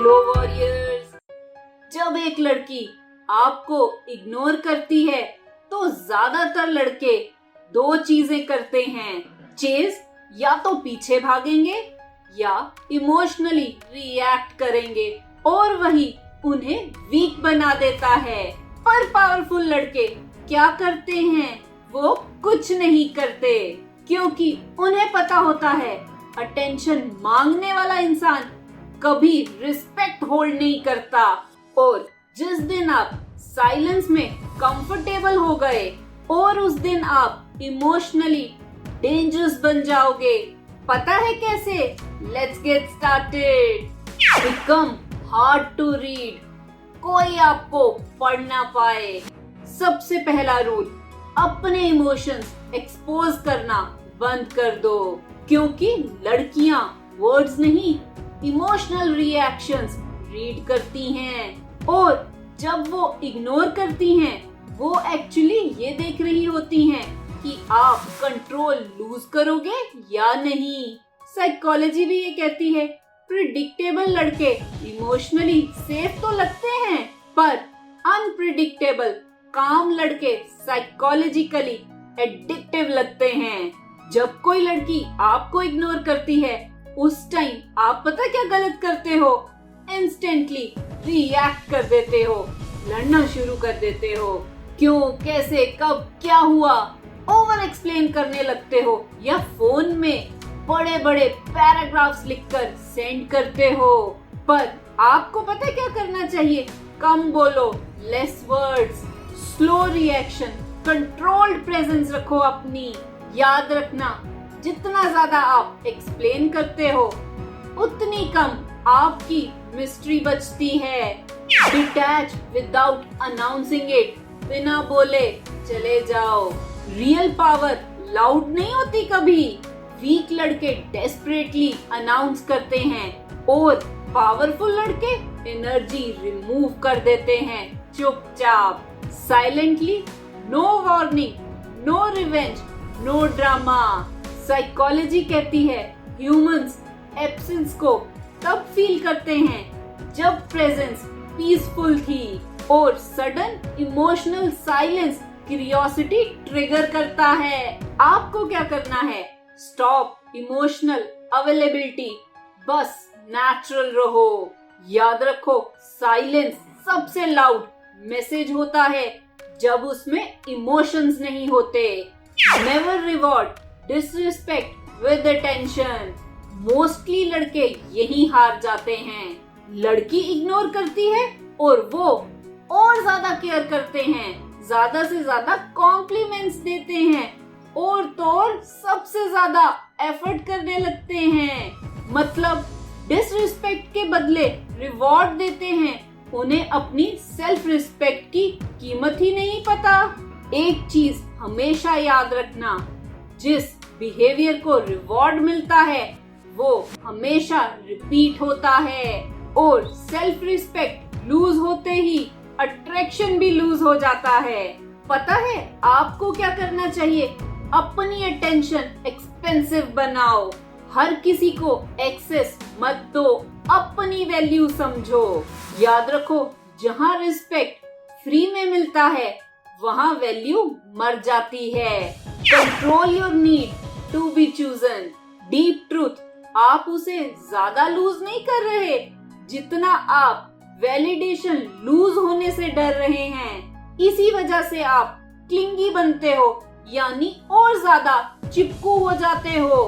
Hello warriors. जब एक लड़की आपको इग्नोर करती है तो ज्यादातर लड़के दो चीजें करते हैं, चेज, या तो पीछे भागेंगे या इमोशनली रिएक्ट करेंगे और वही उन्हें वीक बना देता है। पर पावरफुल लड़के क्या करते हैं? वो कुछ नहीं करते, क्योंकि उन्हें पता होता है अटेंशन मांगने वाला इंसान कभी रिस्पेक्ट होल्ड नहीं करता। और जिस दिन आप साइलेंस में कंफर्टेबल हो गए और उस दिन आप इमोशनली डेंजरस बन जाओगे। पता है कैसे? Let's get started. Become hard to read, कोई आपको पढ़ ना पाए। सबसे पहला रूल, अपने इमोशंस एक्सपोज करना बंद कर दो, क्योंकि लड़कियां वर्ड्स नहीं, इमोशनल रिएक्शंस रीड करती हैं। और जब वो इग्नोर करती हैं, वो एक्चुअली ये देख रही होती हैं कि आप कंट्रोल लूज करोगे या नहीं। साइकोलॉजी भी ये कहती है प्रिडिक्टेबल लड़के इमोशनली सेफ तो लगते हैं, पर अनप्रिडिक्टेबल काम लड़के साइकोलॉजिकली एडिक्टिव लगते हैं। जब कोई लड़की आपको इग्नोर करती है, उस टाइम आप पता क्या गलत करते हो? इंस्टेंटली रिएक्ट कर देते हो, लड़ना शुरू कर देते हो। क्यों, कैसे, कब, क्या हुआ, ओवर एक्सप्लेन करने लगते हो या फोन में बड़े बड़े पैराग्राफ्स लिखकर सेंड करते हो। पर आपको पता क्या करना चाहिए? कम बोलो, less voids, slow reaction, controlled presence रखो अपनी। याद रखना, जितना ज्यादा आप एक्सप्लेन करते हो उतनी कम आपकी मिस्ट्री बचती है। डिटैच विदाउट अनाउंसिंग इट, बिना बोले चले जाओ। रियल पावर लाउड नहीं होती कभी। वीक लड़के डेस्परेटली अनाउंस करते हैं और पावरफुल लड़के एनर्जी रिमूव कर देते हैं चुपचाप, silently. No warning, no revenge, no drama. Psychology कहती है ह्यूमंस एब्सेंस को तब फील करते हैं जब प्रेजेंस पीसफुल थी, और sudden emotional silence curiosity trigger करता है। आपको क्या करना है? स्टॉप इमोशनल अवेलेबिलिटी, बस नेचुरल रहो। याद रखो, साइलेंस सबसे लाउड मैसेज होता है जब उसमें इमोशंस नहीं होते। Never reward disrespect with attention. Mostly लड़के यही हार जाते हैं। लड़की इग्नोर करती है और वो और ज्यादा केयर करते हैं, ज्यादा से ज्यादा कॉम्प्लीमेंट्स देते हैं और तो और सबसे ज्यादा एफर्ट करने लगते हैं। मतलब डिसरिस्पेक्ट के बदले रिवॉर्ड देते हैं। उन्हें अपनी सेल्फ रिस्पेक्ट की कीमत ही नहीं पता। एक चीज हमेशा याद रखना, जिस बिहेवियर को रिवॉर्ड मिलता है वो हमेशा रिपीट होता है, और सेल्फ रिस्पेक्ट लूज होते ही अट्रैक्शन भी लूज हो जाता है। पता है आपको क्या करना चाहिए? अपनी अटेंशन एक्सपेंसिव बनाओ। हर किसी को एक्सेस मत दो, अपनी वैल्यू समझो। याद रखो, जहाँ रिस्पेक्ट फ्री में मिलता है वहाँ वैल्यू मर जाती है। Control your need to be chosen. Deep truth, आप उसे ज्यादा लूज नहीं कर रहे जितना आप वैलिडेशन लूज होने से डर रहे हैं। इसी वजह से आप क्लिंगी बनते हो, यानी और ज्यादा चिपकू हो जाते हो,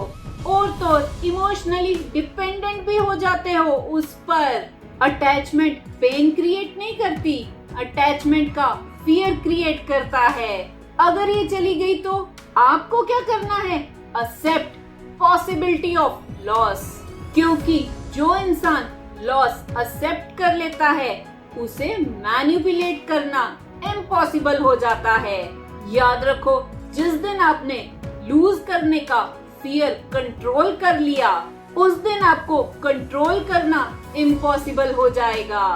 और तो इमोशनली डिपेंडेंट भी हो जाते हो उस पर। अटैचमेंट पेन क्रिएट नहीं करती, अटैचमेंट का फियर क्रिएट करता है। अगर ये चली गई तो आपको क्या करना है? एक्सेप्ट पॉसिबिलिटी ऑफ लॉस, क्योंकि जो इंसान लॉस एक्सेप्ट कर लेता है उसे मैनिपुलेट करना इम्पॉसिबल हो जाता है। याद रखो, जिस दिन आपने लूज करने का फियर कंट्रोल कर लिया, उस दिन आपको कंट्रोल करना इम्पॉसिबल हो जाएगा।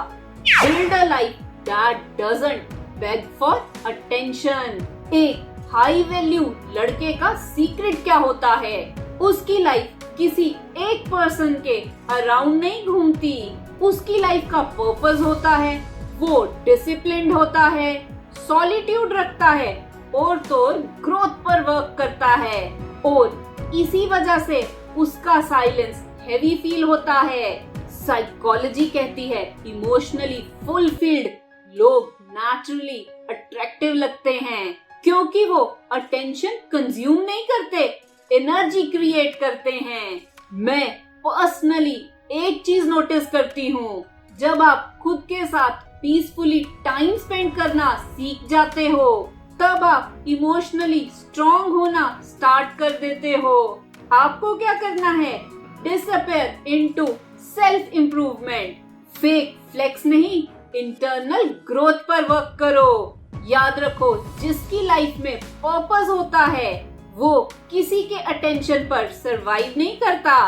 Build a life that doesn't bag for attention. एक हाई वैल्यू लड़के का सीक्रेट क्या होता है? उसकी लाइफ किसी एक पर्सन के अराउंड नहीं घूमती, उसकी लाइफ का पर्पस होता है, वो डिसिप्लिन्ड होता है, सॉलिट्यूड रखता है और तो ग्रोथ पर वर्क करता है और इसी वजह से उसका साइलेंस हेवी फील होता है। साइकोलॉजी कहती है इमोशनली फुलफिल्ड लोग नेचुरली अट्रैक्टिव लगते हैं क्योंकि वो अटेंशन कंज्यूम नहीं करते, एनर्जी क्रिएट करते हैं। मैं पर्सनली एक चीज नोटिस करती हूँ, जब आप खुद के साथ पीसफुली टाइम स्पेंड करना सीख जाते हो तब आप इमोशनली स्ट्रॉन्ग होना स्टार्ट कर देते हो। आपको क्या करना है? Disappear into self improvement. Fake flex नहीं, इंटरनल ग्रोथ पर वर्क करो। याद रखो, जिसकी लाइफ में पर्पस होता है वो किसी के अटेंशन पर सरवाइव नहीं करता।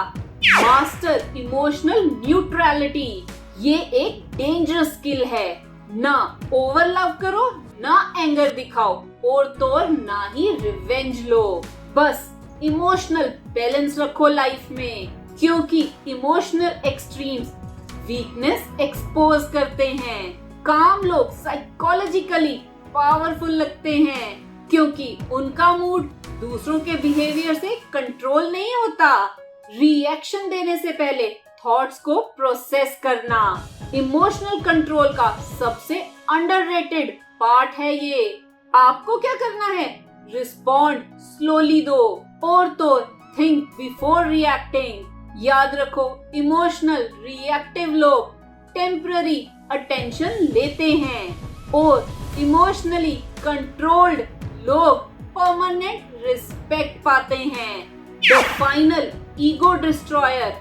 मास्टर इमोशनल न्यूट्रलिटी, ये एक डेंजरस स्किल है। ना ओवर लव करो, ना एंगर दिखाओ और तो ना ही रिवेंज लो। बस इमोशनल बैलेंस रखो लाइफ में, क्योंकि इमोशनल एक्सट्रीम्स वीकनेस एक्सपोज करते हैं। काम लोग साइकोलॉजिकली पावरफुल लगते हैं क्योंकि उनका मूड दूसरों के बिहेवियर से कंट्रोल नहीं होता। रिएक्शन देने से पहले थॉट्स को प्रोसेस करना इमोशनल कंट्रोल का सबसे अंडररेटेड पार्ट है ये। आपको क्या करना है? रिस्पॉन्ड स्लोली दो और तो थिंक बिफोर रिएक्टिंग। याद रखो, इमोशनल रिएक्टिव लोग टेम्पररी अटेंशन लेते हैं और इमोशनली कंट्रोल्ड लोग परमानेंट रिस्पेक्ट पाते हैं। The final ego destroyer,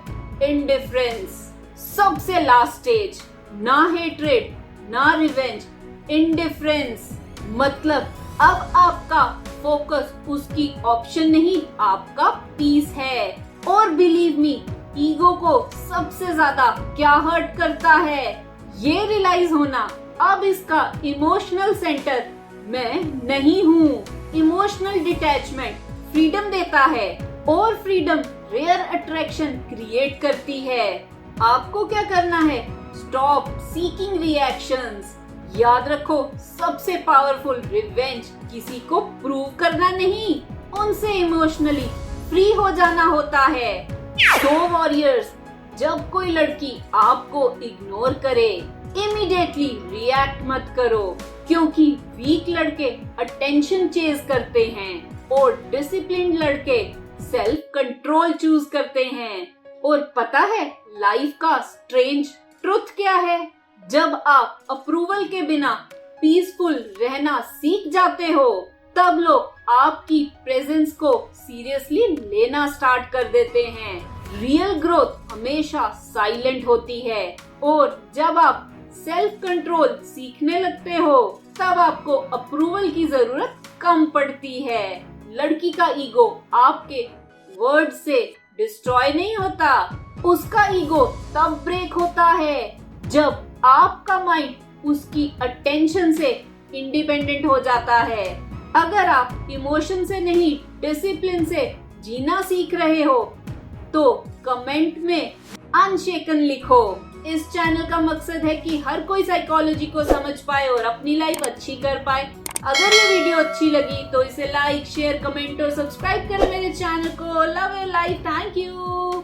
indifference. सबसे लास्ट स्टेज, ना हेट्रेड ना रिवेंज, इंडिफरेंस। मतलब अब आपका फोकस उसकी ऑप्शन नहीं, आपका पीस है। और बिलीव मी, ईगो को सबसे ज्यादा क्या हर्ट करता है, ये रियलाइज होना अब इसका इमोशनल सेंटर मैं नहीं हूँ। इमोशनल डिटैचमेंट फ्रीडम देता है और फ्रीडम रेयर अट्रैक्शन क्रिएट करती है। आपको क्या करना है? Stop seeking reactions. याद रखो, सबसे पावरफुल रिवेंज किसी को प्रूव करना नहीं, उनसे इमोशनली फ्री हो जाना होता है। सो वॉरियर्स, जब कोई लड़की आपको इग्नोर करे इमीडिएटली रिएक्ट मत करो, क्योंकि वीक लड़के अटेंशन चेज करते हैं और डिसिप्लिन्ड लड़के सेल्फ कंट्रोल चूज करते हैं। और पता है लाइफ का स्ट्रेंज ट्रुथ क्या है? जब आप अप्रूवल के बिना पीसफुल रहना सीख जाते हो तब लोग आपकी प्रेजेंस को सीरियसली लेना स्टार्ट कर देते हैं। रियल ग्रोथ हमेशा साइलेंट होती है और जब आप सेल्फ कंट्रोल सीखने लगते हो तब आपको अप्रूवल की जरूरत कम पड़ती है। लड़की का ईगो आपके वर्ड से डिस्ट्रॉय नहीं होता, उसका ईगो तब ब्रेक होता है जब आपका माइंड उसकी अटेंशन से इंडिपेंडेंट हो जाता है। अगर आप इमोशन से नहीं डिसिप्लिन से जीना सीख रहे हो तो कमेंट में अनशेकन लिखो। इस चैनल का मकसद है कि हर कोई साइकोलॉजी को समझ पाए और अपनी लाइफ अच्छी कर पाए। अगर ये वीडियो अच्छी लगी तो इसे लाइक, शेयर, कमेंट और सब्सक्राइब करें मेरे चैनल को। Love your life, thank you.